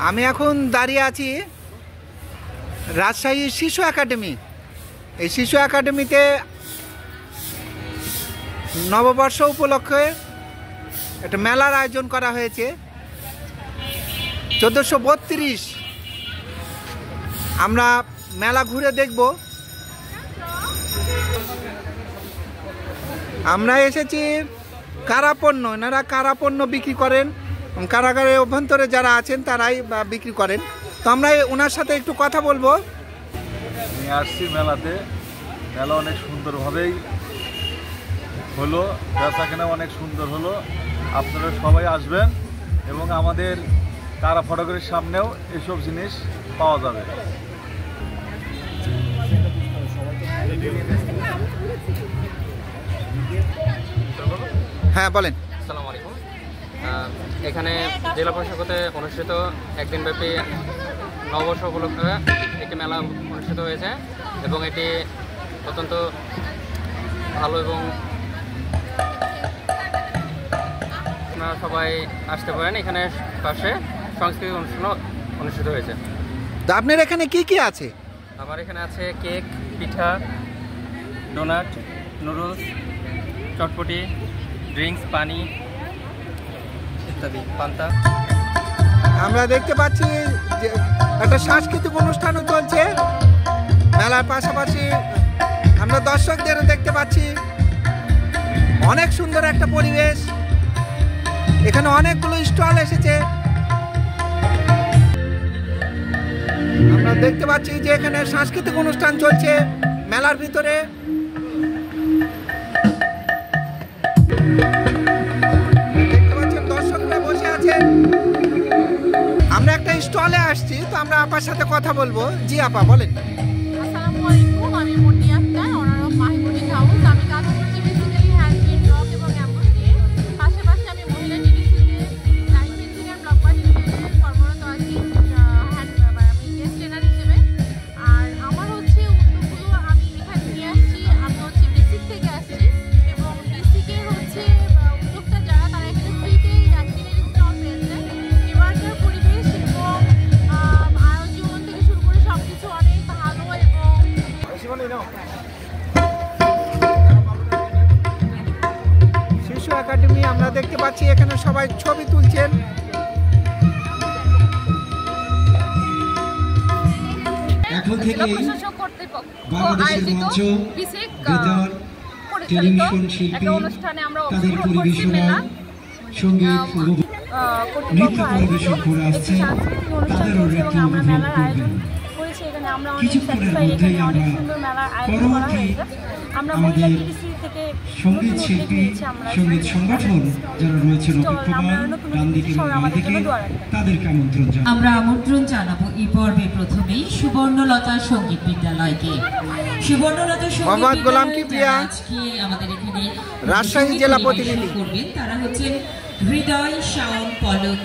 আমি এখন দাঁড়িয়ে আছি রাজশাহী শিশু একাডেমি। এই শিশু একাডেমিতে নববর্ষ উপলক্ষে একটা মেলার আয়োজন করা হয়েছে 1432। আমরা মেলা ঘুরে দেখব। আমরা এসেছি কারাপণ্য, এনারা কারাপণ্য বিক্রি করেন, কারাগারের অভ্যন্তরে যারা আছেন তারাই বিক্রি করেন। তো আমরা ওনার সাথে একটু কথা বলবো। নিয়ে আসছি মেলাতে, মেলা অনেক সুন্দরভাবেই হলো, বেচা কেনা অনেক সুন্দর হলো। আপনারা সবাই আসবেন এবং আমাদের কারা ফটোগ্রাফির সামনেও এসব জিনিস পাওয়া যাবে। হ্যাঁ বলেন। আসসালামু আলাইকুম। এখানে জেলা প্রশাসকে অনুষ্ঠিত একদিনব্যাপী নববর্ষ উপলক্ষে একটি মেলা অনুষ্ঠিত হয়েছে এবং এটি অত্যন্ত ভালো এবং আপনারা সবাই আসতে পারেন। এখানে পাশে সাংস্কৃতিক অনুষ্ঠান অনুষ্ঠিত হয়েছে। তো আপনার এখানে কি কি আছে? আমার এখানে আছে কেক, পিঠা, ডোনাট, নুডলস, চটপটি, ড্রিঙ্কস, পানি ইত্যাদি, পান্তা। আমরা দেখতে পাচ্ছি যে একটা সাংস্কৃতিক অনুষ্ঠানও চলছে মেলার পাশাপাশি। আমরা দর্শকদেরও দেখতে পাচ্ছি। অনেক সুন্দর একটা পরিবেশ। এখানে অনেকগুলো স্টল এসেছে। আমরা দেখতে পাচ্ছি যে এখানে সাংস্কৃতিক অনুষ্ঠান চলছে মেলার ভিতরে। দেখতে পাচ্ছেন দর্শকরা বসে আছেন। আমরা একটা স্টলে আসছি, তো আমরা আপার সাথে কথা বলবো। জি আপা বলেন। আসসালামু আলাইকুম, আমি মনি আক্তার, অনার অফ মাহিমুদ্দিন হাউস। আমি কাজ করছি বেসিক্যালি হ্যান্ডমেড ব্লক এবং এমব্রয়ডারি দিয়ে। পাশাপাশি আমি মহিলা ডিডিসিতে লাইফ ইঞ্জিনিয়ার ব্লক পার্টিসিপেটে কর্মরত আছি, আমি গেস্ট ট্রেনার হিসেবে। আর আমার উদ্যোগগুলো আমি এখানে নিয়ে আসছি। আমি বেসিক থেকে আসছি এবং বেসিকের উদ্যোক্তা যারা, তারা এখানে ফ্রিতেই অ্যাক্টিভিটি স্টল পেয়েছে। এবারকার পরিবেশ এবং আয়োজন থেকে শুরু করে সব কিছু অনেক ভালো এবং শিশু একাডেমি আমরা দেখতে পাচ্ছি এখানে সবাই ছবি তুলছেন। এখন থেকে প্রশাসক কর্তৃপক্ষ আয়োজিত বিশেষ টেলিভিশন শিল্পী তাদের পরিবেশনা সঙ্গীত নৃত্য পরিবেশন করে আসছে, তাদেরও নৃত্য উপভোগ করবেন। কিছুক্ষণের মধ্যেই আমরা পরবর্তী আমাদের সঙ্গীত শিল্পী, সঙ্গীত সংগঠন যারা রয়েছেন অপেক্ষমান ডান দিকে এবং বাম দিকে, তাদেরকে আমন্ত্রণ জানাবো। আমরা আমন্ত্রণ জানাবো এই পর্বে প্রথমেই সুবর্ণলতা সঙ্গীত বিদ্যালয়কে। সুবর্ণলতা সঙ্গীত বিদ্যালয় আজকে আমাদের এখানে রাজশাহী জেলা প্রতিনিধি করবেন। তারা হচ্ছেন হৃদয়, শাওন, পলক,